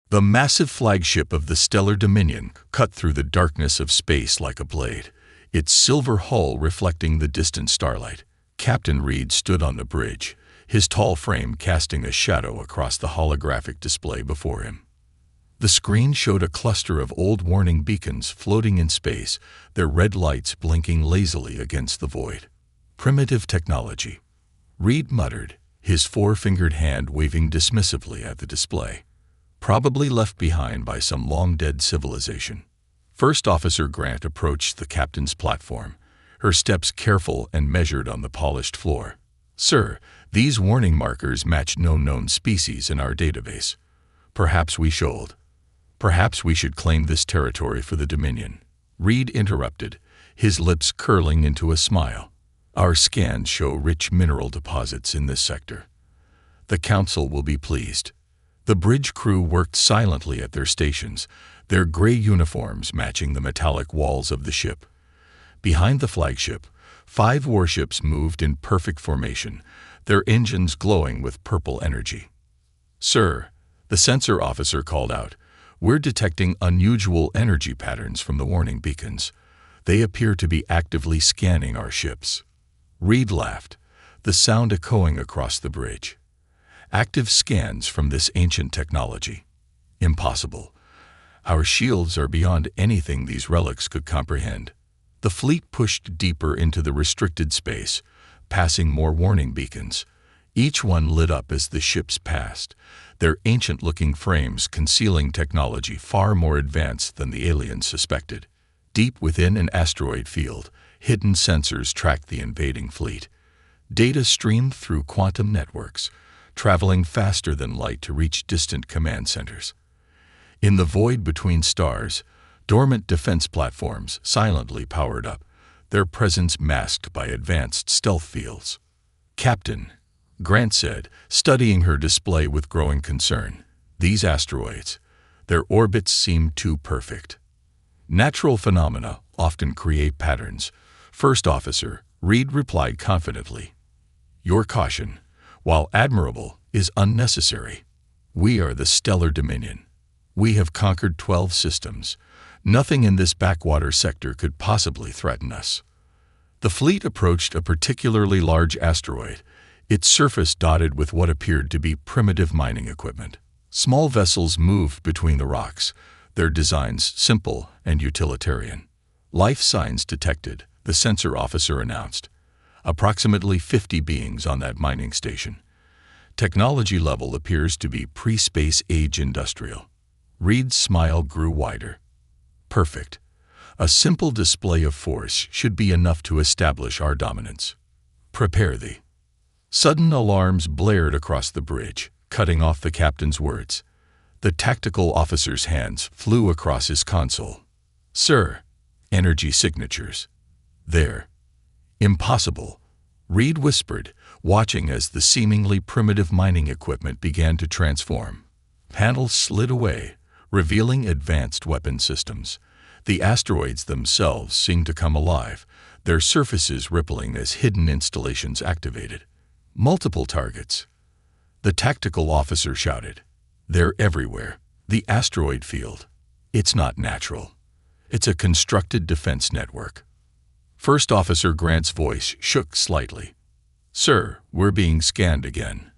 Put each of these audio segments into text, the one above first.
The massive flagship of the Stellar Dominion cut through the darkness of space like a blade, its silver hull reflecting the distant starlight. Captain Reed stood on the bridge, his tall frame casting a shadow across the holographic display before him. The screen showed a cluster of old warning beacons floating in space, their red lights blinking lazily against the void. Primitive technology, Reed muttered, his four-fingered hand waving dismissively at the display. Probably left behind by some long-dead civilization. First Officer Grant approached the captain's platform, her steps careful and measured on the polished floor. "Sir, these warning markers match no known species in our database. Perhaps we should claim this territory for the Dominion." Reed interrupted, his lips curling into a smile. "Our scans show rich mineral deposits in this sector. The Council will be pleased." The bridge crew worked silently at their stations, their gray uniforms matching the metallic walls of the ship. Behind the flagship, 5 warships moved in perfect formation, their engines glowing with purple energy. "Sir," the sensor officer called out, "we're detecting unusual energy patterns from the warning beacons. They appear to be actively scanning our ships." Reed laughed, the sound echoing across the bridge. "Active scans from this ancient technology? Impossible. Our shields are beyond anything these relics could comprehend." The fleet pushed deeper into the restricted space, passing more warning beacons. Each one lit up as the ships passed, their ancient-looking frames concealing technology far more advanced than the aliens suspected. Deep within an asteroid field, hidden sensors tracked the invading fleet. Data streamed through quantum networks, traveling faster than light to reach distant command centers. In the void between stars, dormant defense platforms silently powered up, their presence masked by advanced stealth fields. "Captain," Grant said, studying her display with growing concern, "these asteroids, their orbits seem too perfect. Natural phenomena often create patterns." First Officer Reed replied confidently, "Your caution, while admirable, is unnecessary. We are the Stellar Dominion. We have conquered 12 systems. Nothing in this backwater sector could possibly threaten us." The fleet approached a particularly large asteroid, its surface dotted with what appeared to be primitive mining equipment. Small vessels moved between the rocks, their designs simple and utilitarian. "Life signs detected," the sensor officer announced. "Approximately 50 beings on that mining station. Technology level appears to be pre-space age industrial." Reed's smile grew wider. "Perfect. A simple display of force should be enough to establish our dominance. Prepare thee." Sudden alarms blared across the bridge, cutting off the captain's words. The tactical officer's hands flew across his console. "Sir, energy signatures. There." "Impossible," Reed whispered, watching as the seemingly primitive mining equipment began to transform. Panels slid away, revealing advanced weapon systems. The asteroids themselves seemed to come alive, their surfaces rippling as hidden installations activated. "Multiple targets," the tactical officer shouted. "They're everywhere. The asteroid field. It's not natural. It's a constructed defense network." First Officer Grant's voice shook slightly. "Sir, we're being scanned again.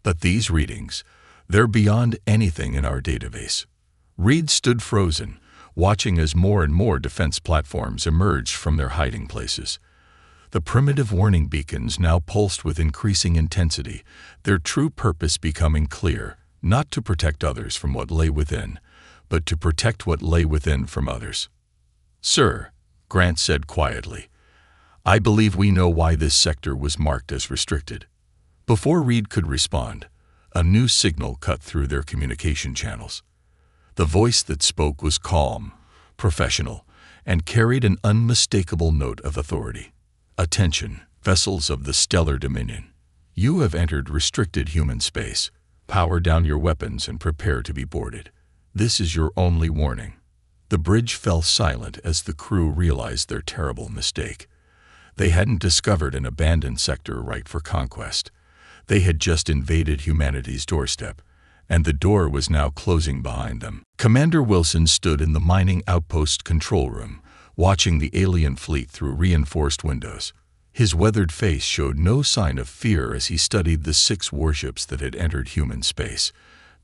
But these readings, they're beyond anything in our database." Reed stood frozen, watching as more and more defense platforms emerged from their hiding places. The primitive warning beacons now pulsed with increasing intensity, their true purpose becoming clear, not to protect others from what lay within, but to protect what lay within from others. "Sir," Grant said quietly, "I believe we know why this sector was marked as restricted." Before Reed could respond, a new signal cut through their communication channels. The voice that spoke was calm, professional, and carried an unmistakable note of authority. "Attention, vessels of the Stellar Dominion. You have entered restricted human space. Power down your weapons and prepare to be boarded. This is your only warning." The bridge fell silent as the crew realized their terrible mistake. They hadn't discovered an abandoned sector ripe for conquest. They had just invaded humanity's doorstep, and the door was now closing behind them. Commander Wilson stood in the mining outpost control room, watching the alien fleet through reinforced windows. His weathered face showed no sign of fear as he studied the 6 warships that had entered human space.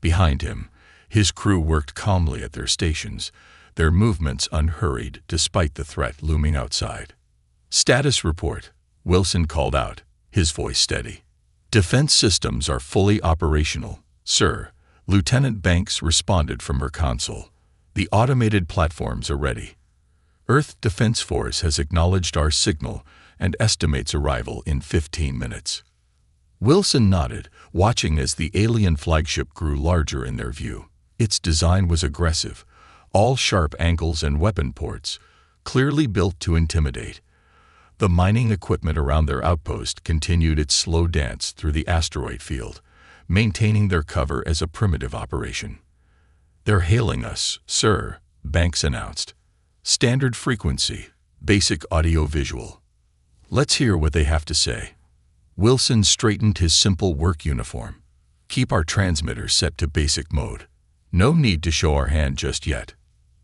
Behind him, his crew worked calmly at their stations, their movements unhurried despite the threat looming outside. "Status report," Wilson called out, his voice steady. "Defense systems are fully operational, sir," Lieutenant Banks responded from her console. "The automated platforms are ready. Earth Defense Force has acknowledged our signal and estimates arrival in 15 minutes. Wilson nodded, watching as the alien flagship grew larger in their view. Its design was aggressive, all sharp angles and weapon ports, clearly built to intimidate. The mining equipment around their outpost continued its slow dance through the asteroid field, maintaining their cover as a primitive operation. "They're hailing us, sir," Banks announced. "Standard frequency, basic audio-visual. Let's hear what they have to say." Wilson straightened his simple work uniform. "Keep our transmitter set to basic mode. No need to show our hand just yet."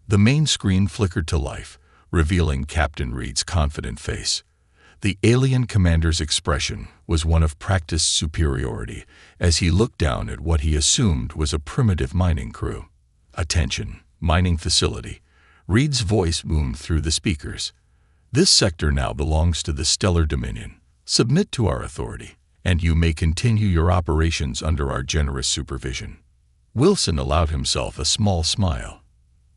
The main screen flickered to life, revealing Captain Reed's confident face. The alien commander's expression was one of practiced superiority as he looked down at what he assumed was a primitive mining crew. "Attention, mining facility." Reed's voice boomed through the speakers. "This sector now belongs to the Stellar Dominion. Submit to our authority, and you may continue your operations under our generous supervision." Wilson allowed himself a small smile.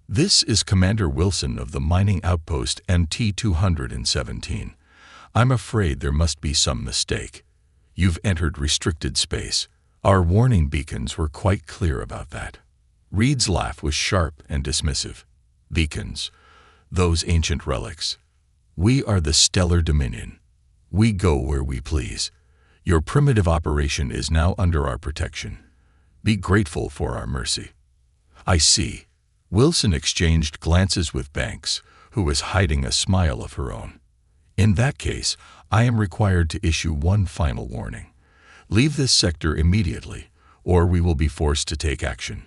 "This is Commander Wilson of the mining outpost MT-217. I'm afraid there must be some mistake. You've entered restricted space. Our warning beacons were quite clear about that." Reed's laugh was sharp and dismissive. "Beacons, those ancient relics. We are the Stellar Dominion. We go where we please. Your primitive operation is now under our protection. Be grateful for our mercy." "I see." Wilson exchanged glances with Banks, who was hiding a smile of her own. "In that case, I am required to issue one final warning. Leave this sector immediately, or we will be forced to take action."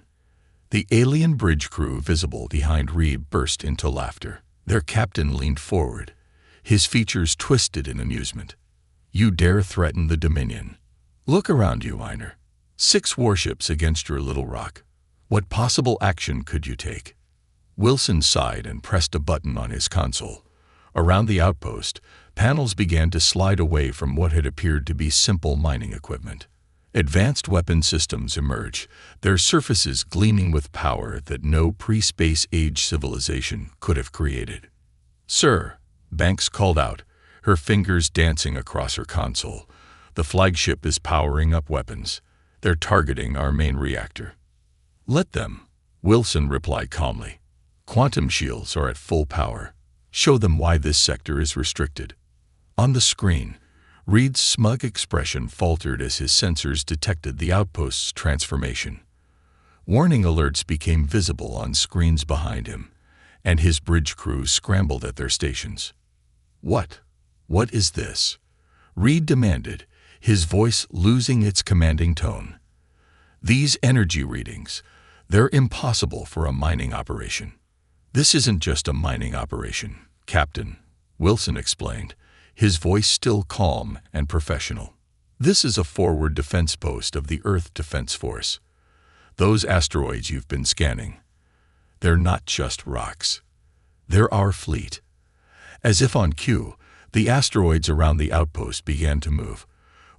The alien bridge crew visible behind Reed burst into laughter. Their captain leaned forward, his features twisted in amusement. "You dare threaten the Dominion? Look around you, Einer. 6 warships against your little rock. What possible action could you take?" Wilson sighed and pressed a button on his console. Around the outpost, panels began to slide away from what had appeared to be simple mining equipment. Advanced weapon systems emerged, their surfaces gleaming with power that no pre-space age civilization could have created. "Sir," Banks called out, her fingers dancing across her console, "the flagship is powering up weapons. They're targeting our main reactor." "Let them," Wilson replied calmly. "Quantum shields are at full power. Show them why this sector is restricted." On the screen, Reed's smug expression faltered as his sensors detected the outpost's transformation. Warning alerts became visible on screens behind him, and his bridge crew scrambled at their stations. What is this?" Reed demanded, his voice losing its commanding tone. "These energy readings, they're impossible for a mining operation." "This isn't just a mining operation, Captain," Wilson explained, his voice still calm and professional. "This is a forward defense post of the Earth Defense Force. Those asteroids you've been scanning, they're not just rocks. They're our fleet." As if on cue, the asteroids around the outpost began to move.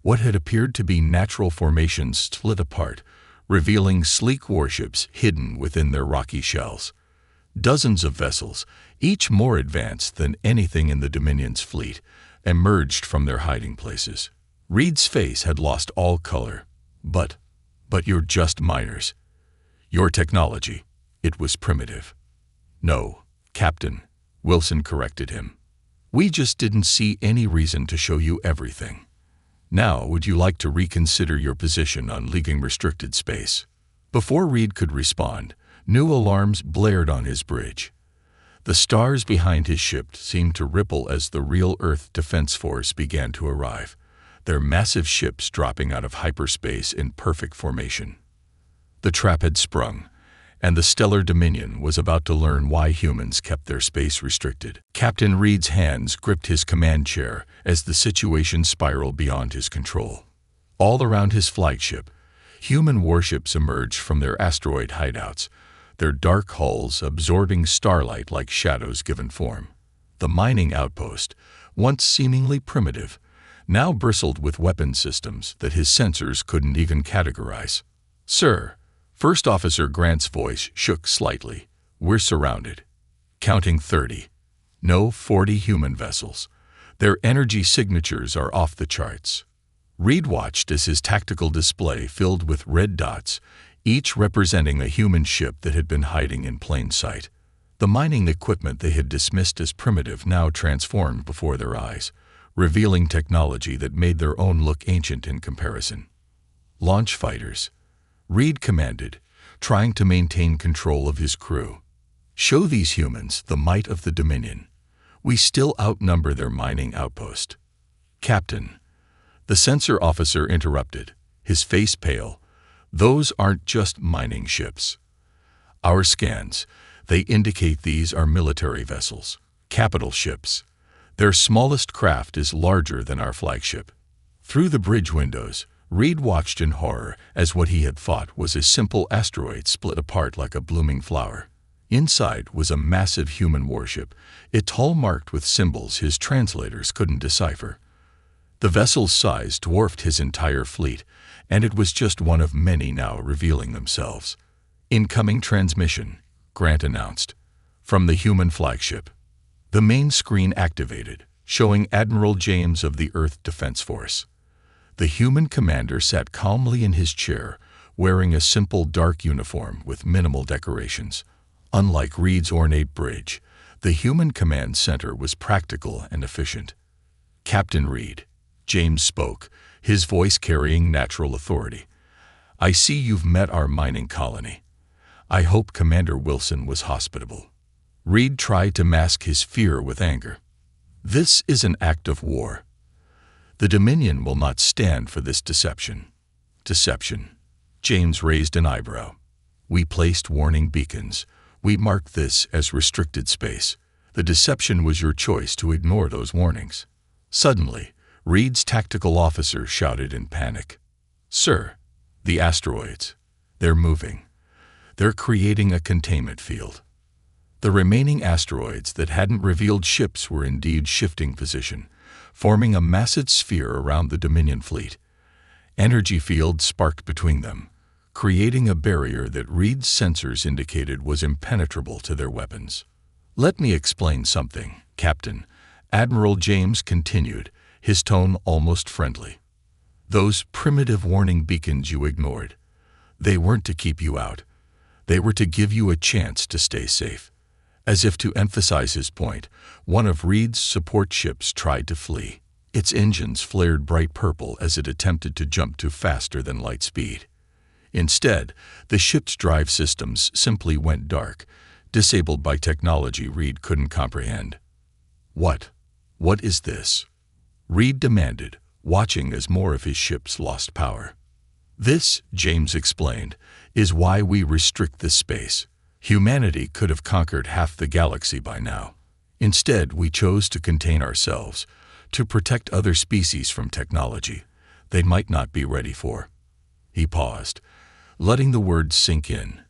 What had appeared to be natural formations split apart, revealing sleek warships hidden within their rocky shells. Dozens of vessels, each more advanced than anything in the Dominion's fleet, emerged from their hiding places. Reed's face had lost all color. But you're just miners. Your technology, it was primitive." "No, Captain," Wilson corrected him. "We just didn't see any reason to show you everything. Now, would you like to reconsider your position on leaving restricted space?" Before Reed could respond, new alarms blared on his bridge. The stars behind his ship seemed to ripple as the real Earth Defense Force began to arrive, their massive ships dropping out of hyperspace in perfect formation. The trap had sprung, and the Stellar Dominion was about to learn why humans kept their space restricted. Captain Reed's hands gripped his command chair as the situation spiraled beyond his control. All around his flagship, human warships emerged from their asteroid hideouts, their dark hulls absorbing starlight like shadows given form. The mining outpost, once seemingly primitive, now bristled with weapon systems that his sensors couldn't even categorize. "Sir," First Officer Grant's voice shook slightly. "We're surrounded." Counting 30. No, 40 human vessels. Their energy signatures are off the charts. Reed watched as his tactical display filled with red dots, each representing a human ship that had been hiding in plain sight. The mining equipment they had dismissed as primitive now transformed before their eyes, revealing technology that made their own look ancient in comparison. "Launch fighters," Reed commanded, trying to maintain control of his crew. "Show these humans the might of the Dominion. We still outnumber their mining outpost." "Captain," the sensor officer interrupted, his face pale. "Those aren't just mining ships. Our scans, they indicate these are military vessels, capital ships. Their smallest craft is larger than our flagship." Through the bridge windows, Reed watched in horror as what he had thought was a simple asteroid split apart like a blooming flower. Inside was a massive human warship, its hull marked with symbols his translators couldn't decipher. The vessel's size dwarfed his entire fleet, and it was just one of many now revealing themselves. "Incoming transmission," Grant announced, from the human flagship. The main screen activated, showing Admiral James of the Earth Defense Force. The human commander sat calmly in his chair, wearing a simple dark uniform with minimal decorations. Unlike Reed's ornate bridge, the human command center was practical and efficient. "Captain Reed," James spoke, his voice carrying natural authority. "I see you've met our mining colony. I hope Commander Wilson was hospitable." Reed tried to mask his fear with anger. "This is an act of war. The Dominion will not stand for this deception." "Deception?" James raised an eyebrow. "We placed warning beacons. We marked this as restricted space. The deception was your choice to ignore those warnings." Suddenly, Reed's tactical officer shouted in panic. "Sir, the asteroids. They're moving. They're creating a containment field." The remaining asteroids that hadn't revealed ships were indeed shifting position, forming a massive sphere around the Dominion fleet. Energy fields sparked between them, creating a barrier that Reed's sensors indicated was impenetrable to their weapons. "Let me explain something, Captain," Admiral James continued, his tone almost friendly. "Those primitive warning beacons you ignored, they weren't to keep you out. They were to give you a chance to stay safe." As if to emphasize his point, one of Reed's support ships tried to flee. Its engines flared bright purple as it attempted to jump to faster than light speed. Instead, the ship's drive systems simply went dark, disabled by technology Reed couldn't comprehend. What is this?" Reed demanded, watching as more of his ships lost power. "This," James explained, "is why we restrict this space. Humanity could have conquered half the galaxy by now. Instead, we chose to contain ourselves, to protect other species from technology they might not be ready for." He paused, letting the words sink in.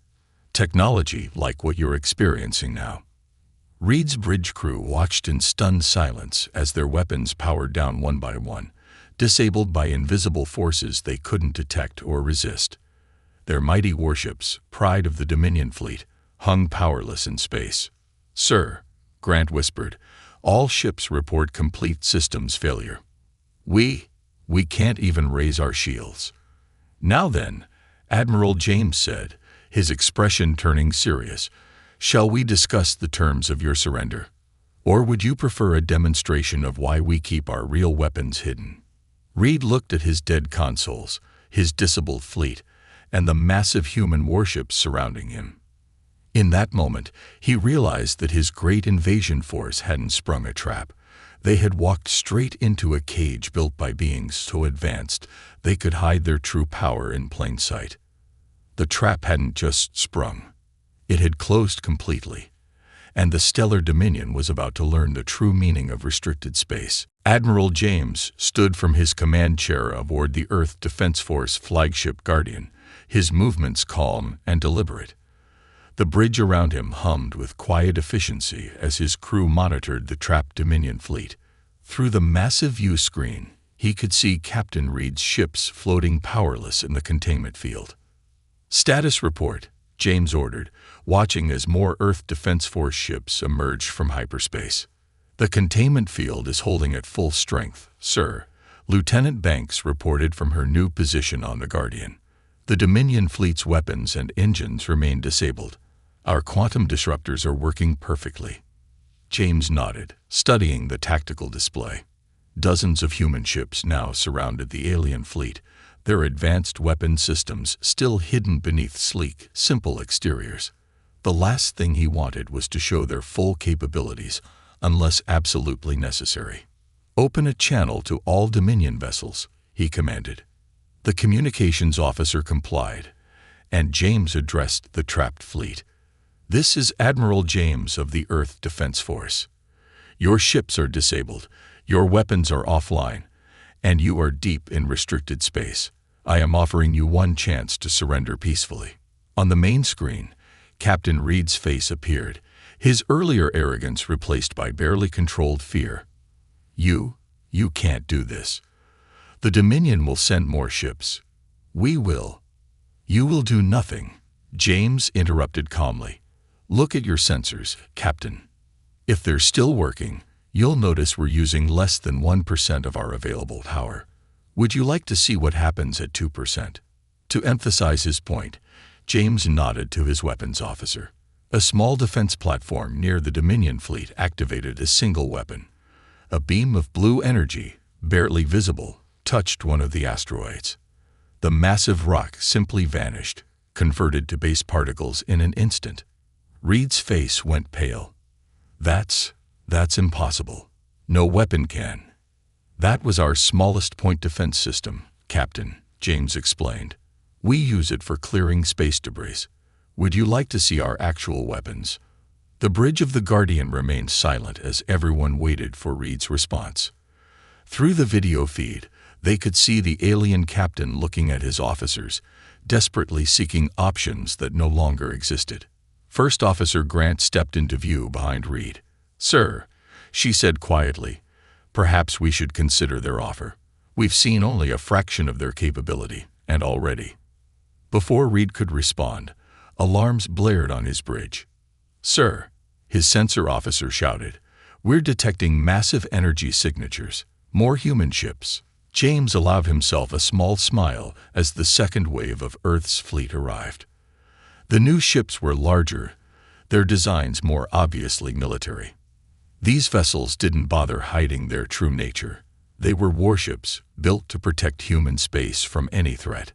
"Technology like what you're experiencing now." Reed's bridge crew watched in stunned silence as their weapons powered down one by one, disabled by invisible forces they couldn't detect or resist. Their mighty warships, pride of the Dominion fleet, hung powerless in space. "Sir," Grant whispered, "all ships report complete systems failure. We can't even raise our shields." "Now then," Admiral James said, his expression turning serious, "shall we discuss the terms of your surrender? Or would you prefer a demonstration of why we keep our real weapons hidden?" Reed looked at his dead consoles, his disabled fleet, and the massive human warships surrounding him. In that moment, he realized that his great invasion force hadn't sprung a trap. They had walked straight into a cage built by beings so advanced they could hide their true power in plain sight. The trap hadn't just sprung. It had closed completely, and the Stellar Dominion was about to learn the true meaning of restricted space. Admiral James stood from his command chair aboard the Earth Defense Force flagship Guardian, his movements calm and deliberate. The bridge around him hummed with quiet efficiency as his crew monitored the trapped Dominion fleet. Through the massive view screen, he could see Captain Reed's ships floating powerless in the containment field. "Status report," James ordered, watching as more Earth Defense Force ships emerged from hyperspace. "The containment field is holding at full strength, sir," Lieutenant Banks reported from her new position on the Guardian. "The Dominion fleet's weapons and engines remain disabled. Our quantum disruptors are working perfectly." James nodded, studying the tactical display. Dozens of human ships now surrounded the alien fleet, their advanced weapon systems still hidden beneath sleek, simple exteriors. The last thing he wanted was to show their full capabilities, unless absolutely necessary. "Open a channel to all Dominion vessels," he commanded. The communications officer complied, and James addressed the trapped fleet. "This is Admiral James of the Earth Defense Force. Your ships are disabled, your weapons are offline, and you are deep in restricted space. I am offering you one chance to surrender peacefully." On the main screen, Captain Reed's face appeared, his earlier arrogance replaced by barely controlled fear. You can't do this. The Dominion will send more ships. We will." "You will do nothing," James interrupted calmly. "Look at your sensors, Captain. If they're still working, you'll notice we're using less than 1% of our available power. Would you like to see what happens at 2%? To emphasize his point, James nodded to his weapons officer. A small defense platform near the Dominion fleet activated a single weapon. A beam of blue energy, barely visible, touched one of the asteroids. The massive rock simply vanished, converted to base particles in an instant. Reed's face went pale. That's impossible. No weapon can." "That was our smallest point defense system, Captain," James explained. "We use it for clearing space debris. Would you like to see our actual weapons?" The bridge of the Guardian remained silent as everyone waited for Reed's response. Through the video feed, they could see the alien captain looking at his officers, desperately seeking options that no longer existed. First Officer Grant stepped into view behind Reed. "Sir," she said quietly, "perhaps we should consider their offer. We've seen only a fraction of their capability, and already." Before Reed could respond, alarms blared on his bridge. "Sir," his sensor officer shouted, "we're detecting massive energy signatures. More human ships." James allowed himself a small smile as the second wave of Earth's fleet arrived. The new ships were larger, their designs more obviously military. These vessels didn't bother hiding their true nature. They were warships built to protect human space from any threat.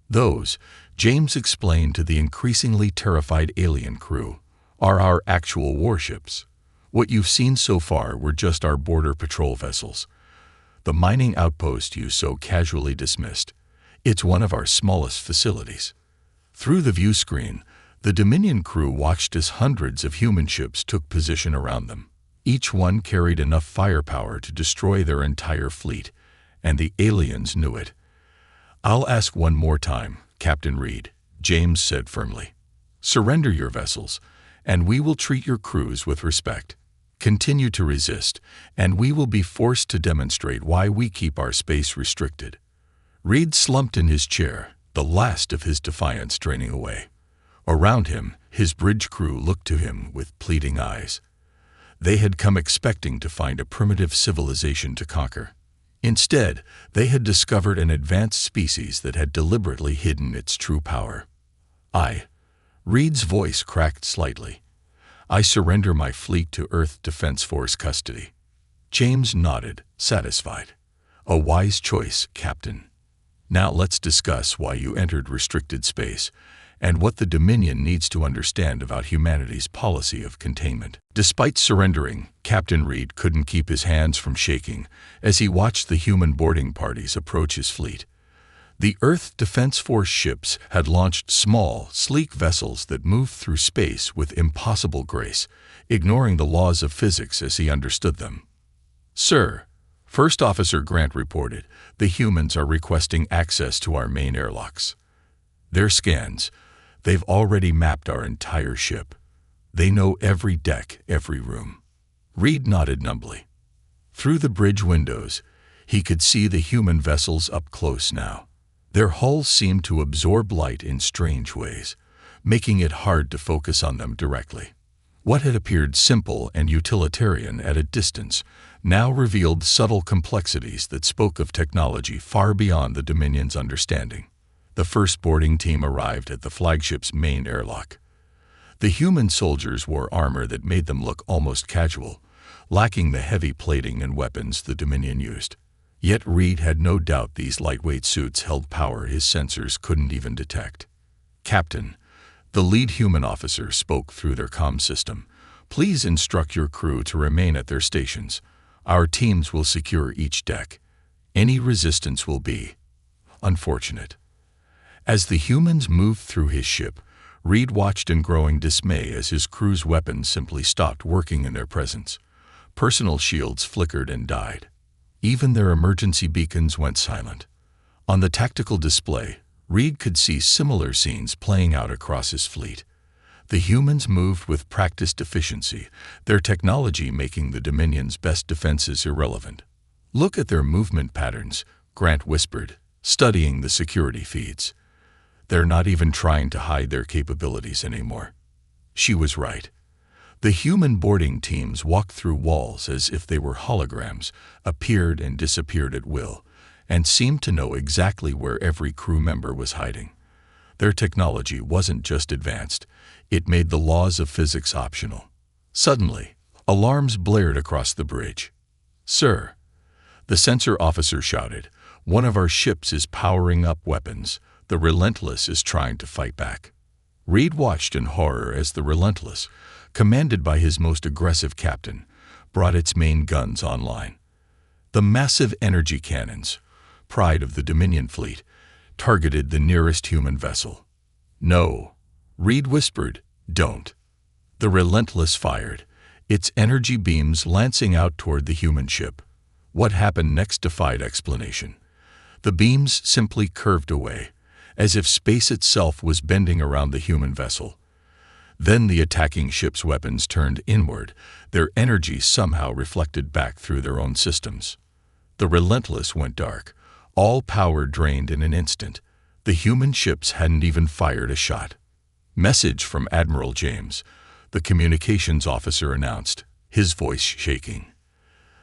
"Those," James explained to the increasingly terrified alien crew, "are our actual warships. What you've seen so far were just our border patrol vessels. The mining outpost you so casually dismissed. It's one of our smallest facilities." Through the view screen, the Dominion crew watched as hundreds of human ships took position around them. Each one carried enough firepower to destroy their entire fleet, and the aliens knew it. "I'll ask one more time, Captain Reed," James said firmly. "Surrender your vessels, and we will treat your crews with respect. Continue to resist, and we will be forced to demonstrate why we keep our space restricted." Reed slumped in his chair, the last of his defiance draining away. Around him, his bridge crew looked to him with pleading eyes. They had come expecting to find a primitive civilization to conquer. Instead, they had discovered an advanced species that had deliberately hidden its true power. Reed's voice cracked slightly. "I surrender my fleet to Earth Defense Force custody." James nodded, satisfied. "A wise choice, Captain. Now let's discuss why you entered restricted space and what the Dominion needs to understand about humanity's policy of containment." Despite surrendering, Captain Reed couldn't keep his hands from shaking as he watched the human boarding parties approach his fleet. The Earth Defense Force ships had launched small, sleek vessels that moved through space with impossible grace, ignoring the laws of physics as he understood them. "Sir," First Officer Grant reported, "the humans are requesting access to our main airlocks. Their scans, they've already mapped our entire ship. They know every deck, every room." Reed nodded numbly. Through the bridge windows, he could see the human vessels up close now. Their hulls seemed to absorb light in strange ways, making it hard to focus on them directly. What had appeared simple and utilitarian at a distance now revealed subtle complexities that spoke of technology far beyond the Dominion's understanding. The first boarding team arrived at the flagship's main airlock. The human soldiers wore armor that made them look almost casual, lacking the heavy plating and weapons the Dominion used. Yet Reed had no doubt these lightweight suits held power his sensors couldn't even detect. "Captain," the lead human officer spoke through their comm system, "please instruct your crew to remain at their stations. Our teams will secure each deck. Any resistance will be unfortunate." As the humans moved through his ship, Reed watched in growing dismay as his crew's weapons simply stopped working in their presence. Personal shields flickered and died. Even their emergency beacons went silent. On the tactical display, Reed could see similar scenes playing out across his fleet. The humans moved with practiced efficiency, their technology making the Dominion's best defenses irrelevant. "Look at their movement patterns," Grant whispered, studying the security feeds. "They're not even trying to hide their capabilities anymore." She was right. The human boarding teams walked through walls as if they were holograms, appeared and disappeared at will, and seemed to know exactly where every crew member was hiding. Their technology wasn't just advanced, it made the laws of physics optional. Suddenly, alarms blared across the bridge. "Sir," the sensor officer shouted, "one of our ships is powering up weapons. The Relentless is trying to fight back." Reed watched in horror as the Relentless, commanded by his most aggressive captain, brought its main guns online. The massive energy cannons, pride of the Dominion fleet, targeted the nearest human vessel. "No," Reed whispered, "don't." The Relentless fired, its energy beams lancing out toward the human ship. What happened next defied explanation. The beams simply curved away, as if space itself was bending around the human vessel. Then the attacking ship's weapons turned inward, their energy somehow reflected back through their own systems. The Relentless went dark, all power drained in an instant. The human ships hadn't even fired a shot. "Message from Admiral James," the communications officer announced, his voice shaking.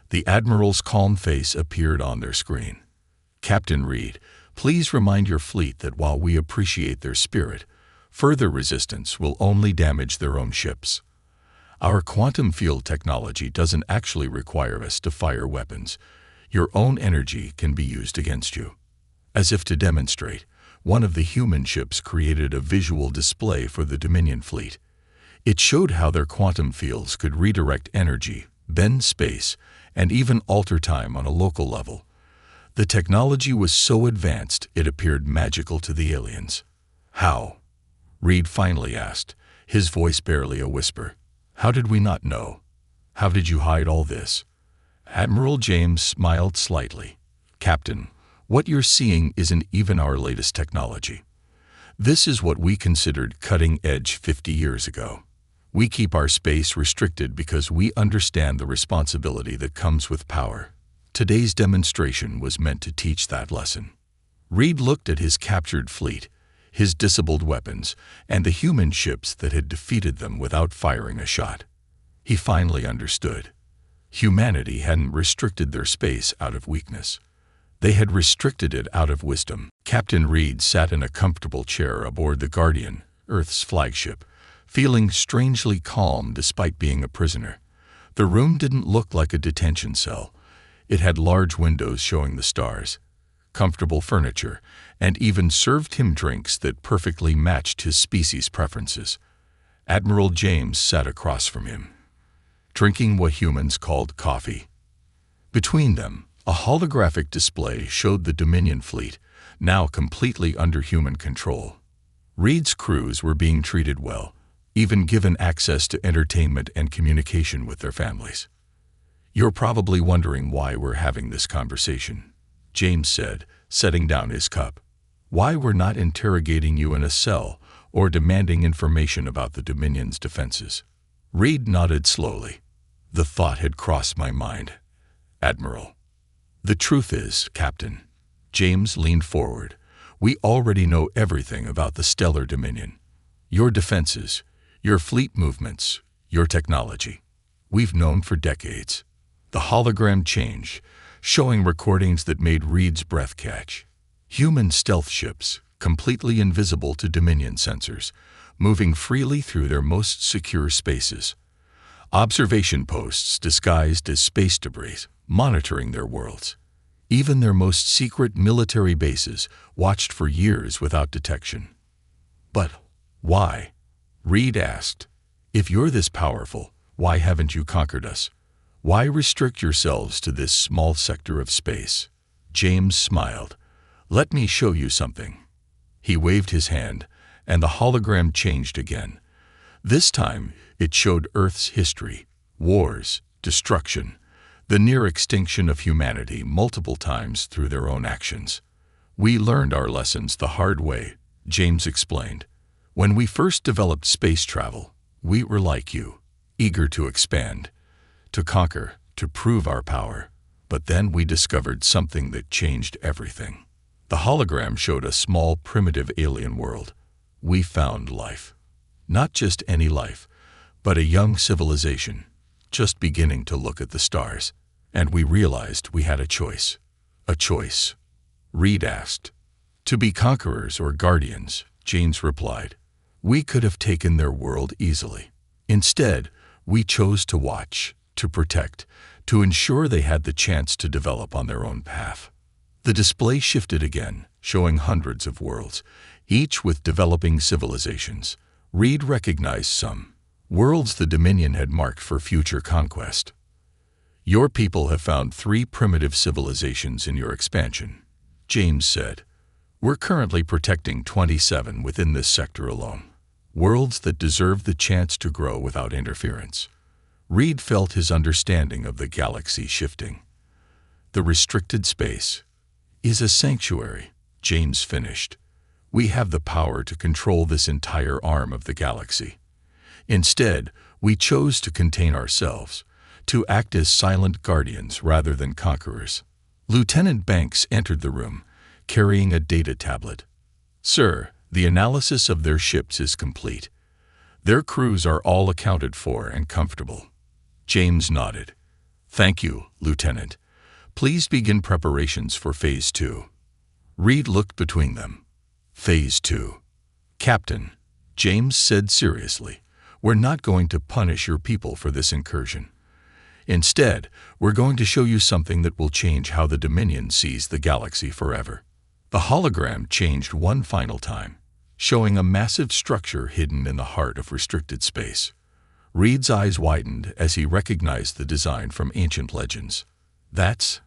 The Admiral's calm face appeared on their screen. "Captain Reed, please remind your fleet that while we appreciate their spirit, further resistance will only damage their own ships. Our quantum field technology doesn't actually require us to fire weapons. Your own energy can be used against you." As if to demonstrate, one of the human ships created a visual display for the Dominion fleet. It showed how their quantum fields could redirect energy, bend space, and even alter time on a local level. The technology was so advanced it appeared magical to the aliens. "How?" Reed finally asked, his voice barely a whisper. "How did we not know? How did you hide all this?" Admiral James smiled slightly. "Captain, what you're seeing isn't even our latest technology. This is what we considered cutting edge 50 years ago. We keep our space restricted because we understand the responsibility that comes with power. Today's demonstration was meant to teach that lesson." Reed looked at his captured fleet, his disabled weapons, and the human ships that had defeated them without firing a shot. He finally understood. Humanity hadn't restricted their space out of weakness. They had restricted it out of wisdom. Captain Reed sat in a comfortable chair aboard the Guardian, Earth's flagship, feeling strangely calm despite being a prisoner. The room didn't look like a detention cell. It had large windows showing the stars, comfortable furniture, and even served him drinks that perfectly matched his species' preferences. Admiral James sat across from him, drinking what humans called coffee. Between them, a holographic display showed the Dominion fleet, now completely under human control. Reed's crews were being treated well, even given access to entertainment and communication with their families. "You're probably wondering why we're having this conversation," James said, setting down his cup. "Why we're not interrogating you in a cell or demanding information about the Dominion's defenses." Reed nodded slowly. "The thought had crossed my mind, Admiral." "The truth is, Captain," James leaned forward, "we already know everything about the Stellar Dominion. Your defenses, your fleet movements, your technology. We've known for decades." The hologram changed, showing recordings that made Reed's breath catch. Human stealth ships, completely invisible to Dominion sensors, moving freely through their most secure spaces. Observation posts disguised as space debris, monitoring their worlds. Even their most secret military bases watched for years without detection. "But why?" Reed asked. "If you're this powerful, why haven't you conquered us? Why restrict yourselves to this small sector of space?" James smiled. "Let me show you something." He waved his hand, and the hologram changed again. This time, it showed Earth's history, wars, destruction, the near extinction of humanity multiple times through their own actions. "We learned our lessons the hard way," James explained. "When we first developed space travel, we were like you, eager to expand, to conquer, to prove our power. But then we discovered something that changed everything." The hologram showed a small, primitive alien world. "We found life. Not just any life, but a young civilization, just beginning to look at the stars. And we realized we had a choice." "A choice?" Reed asked. "To be conquerors or guardians," James replied. "We could have taken their world easily. Instead, we chose to watch, to protect, to ensure they had the chance to develop on their own path." The display shifted again, showing hundreds of worlds, each with developing civilizations. Reed recognized some worlds the Dominion had marked for future conquest. "Your people have found 3 primitive civilizations in your expansion," James said. "We're currently protecting 27 within this sector alone. Worlds that deserve the chance to grow without interference." Reed felt his understanding of the galaxy shifting. "The restricted space is a sanctuary," James finished. "We have the power to control this entire arm of the galaxy. Instead, we chose to contain ourselves, to act as silent guardians rather than conquerors." Lieutenant Banks entered the room, carrying a data tablet. "Sir, the analysis of their ships is complete. Their crews are all accounted for and comfortable." James nodded. "Thank you, Lieutenant. Please begin preparations for Phase 2. Reed looked between them. "Phase 2. Captain," James said seriously, "we're not going to punish your people for this incursion. Instead, we're going to show you something that will change how the Dominion sees the galaxy forever." The hologram changed one final time, showing a massive structure hidden in the heart of restricted space. Reed's eyes widened as he recognized the design from ancient legends. That's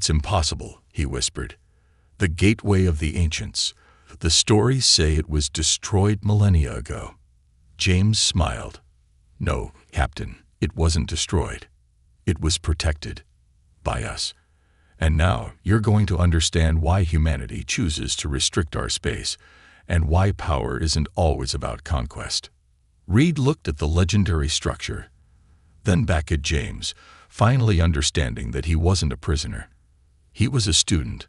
impossible," he whispered. "The gateway of the ancients. The stories say it was destroyed millennia ago." James smiled. "No, Captain, it wasn't destroyed. It was protected. By us. And now you're going to understand why humanity chooses to restrict our space, and why power isn't always about conquest." Reed looked at the legendary structure, then back at James, finally understanding that he wasn't a prisoner. He was a student,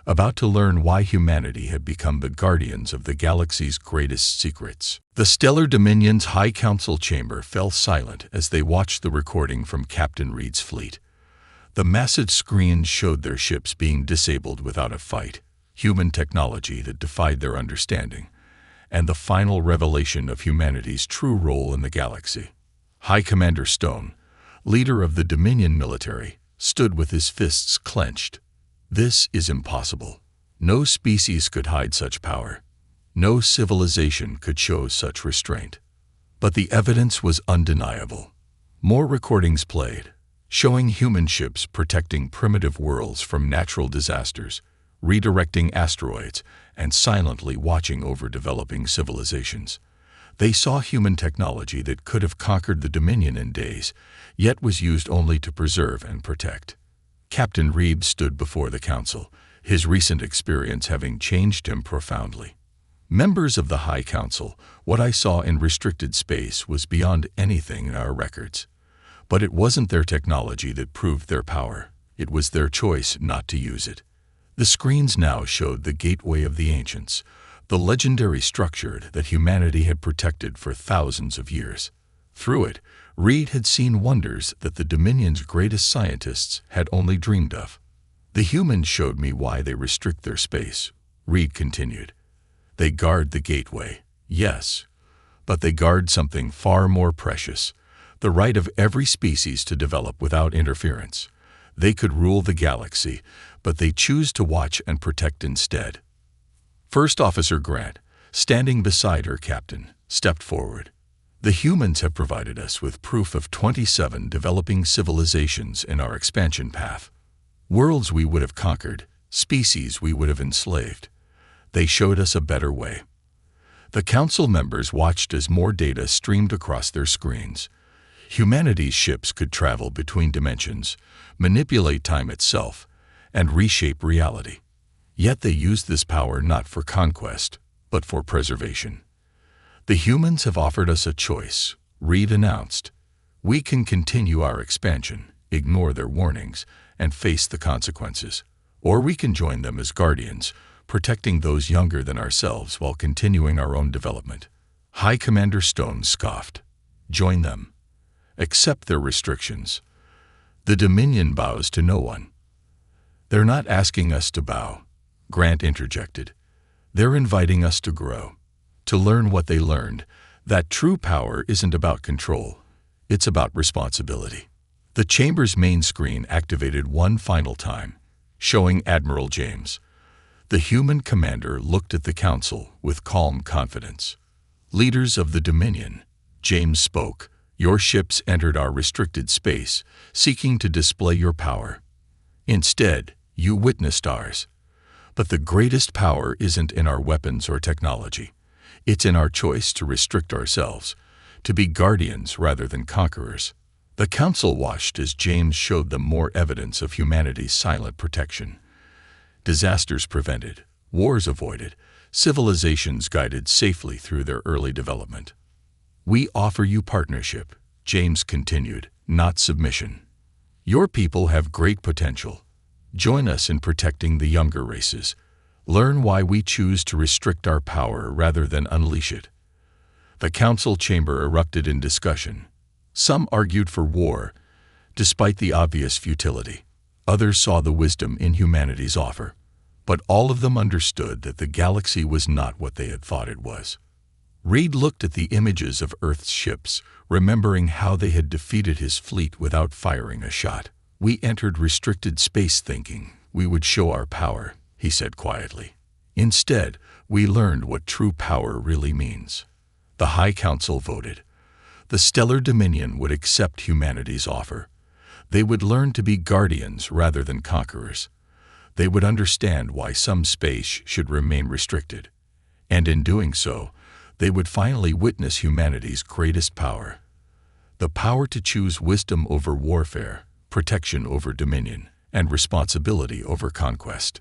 about to learn why humanity had become the guardians of the galaxy's greatest secrets. The Stellar Dominion's High Council chamber fell silent as they watched the recording from Captain Reed's fleet. The massive screen showed their ships being disabled without a fight, human technology that defied their understanding, and the final revelation of humanity's true role in the galaxy. High Commander Stone, leader of the Dominion military, stood with his fists clenched. "This is impossible. No species could hide such power. No civilization could show such restraint." But the evidence was undeniable. More recordings played, showing human ships protecting primitive worlds from natural disasters, redirecting asteroids, and silently watching over developing civilizations. They saw human technology that could have conquered the Dominion in days, yet was used only to preserve and protect. Captain Reed stood before the council, his recent experience having changed him profoundly. Members of the High Council, what I saw in restricted space was beyond anything in our records. But it wasn't their technology that proved their power. It was their choice not to use it. The screens now showed the gateway of the ancients, the legendary structure that humanity had protected for thousands of years. Through it, Reed had seen wonders that the Dominion's greatest scientists had only dreamed of. The humans showed me why they restrict their space, Reed continued. They guard the gateway, yes, but they guard something far more precious, the right of every species to develop without interference. They could rule the galaxy, but they choose to watch and protect instead. First Officer Grant, standing beside her captain, stepped forward. The humans have provided us with proof of 27 developing civilizations in our expansion path. Worlds we would have conquered, species we would have enslaved. They showed us a better way. The council members watched as more data streamed across their screens. Humanity's ships could travel between dimensions, manipulate time itself, and reshape reality. Yet they used this power not for conquest, but for preservation. The humans have offered us a choice, Reed announced. We can continue our expansion, ignore their warnings, and face the consequences. Or we can join them as guardians, protecting those younger than ourselves while continuing our own development. High Commander Stone scoffed. Join them. Accept their restrictions. The Dominion bows to no one. They're not asking us to bow, Grant interjected. They're inviting us to grow, to learn what they learned, that true power isn't about control, it's about responsibility. The chamber's main screen activated one final time, showing Admiral James. The human commander looked at the council with calm confidence. Leaders of the Dominion, James spoke, your ships entered our restricted space, seeking to display your power. Instead, you witnessed ours. But the greatest power isn't in our weapons or technology. It's in our choice to restrict ourselves, to be guardians rather than conquerors. The council watched as James showed them more evidence of humanity's silent protection. Disasters prevented, wars avoided, civilizations guided safely through their early development. We offer you partnership, James continued, not submission. Your people have great potential. Join us in protecting the younger races. Learn why we choose to restrict our power rather than unleash it. The council chamber erupted in discussion. Some argued for war, despite the obvious futility. Others saw the wisdom in humanity's offer. But all of them understood that the galaxy was not what they had thought it was. Reed looked at the images of Earth's ships, remembering how they had defeated his fleet without firing a shot. We entered restricted space thinking we would show our power, he said quietly. Instead, we learned what true power really means. The High Council voted. The Stellar Dominion would accept humanity's offer. They would learn to be guardians rather than conquerors. They would understand why some space should remain restricted. And in doing so, they would finally witness humanity's greatest power. The power to choose wisdom over warfare, protection over dominion, and responsibility over conquest.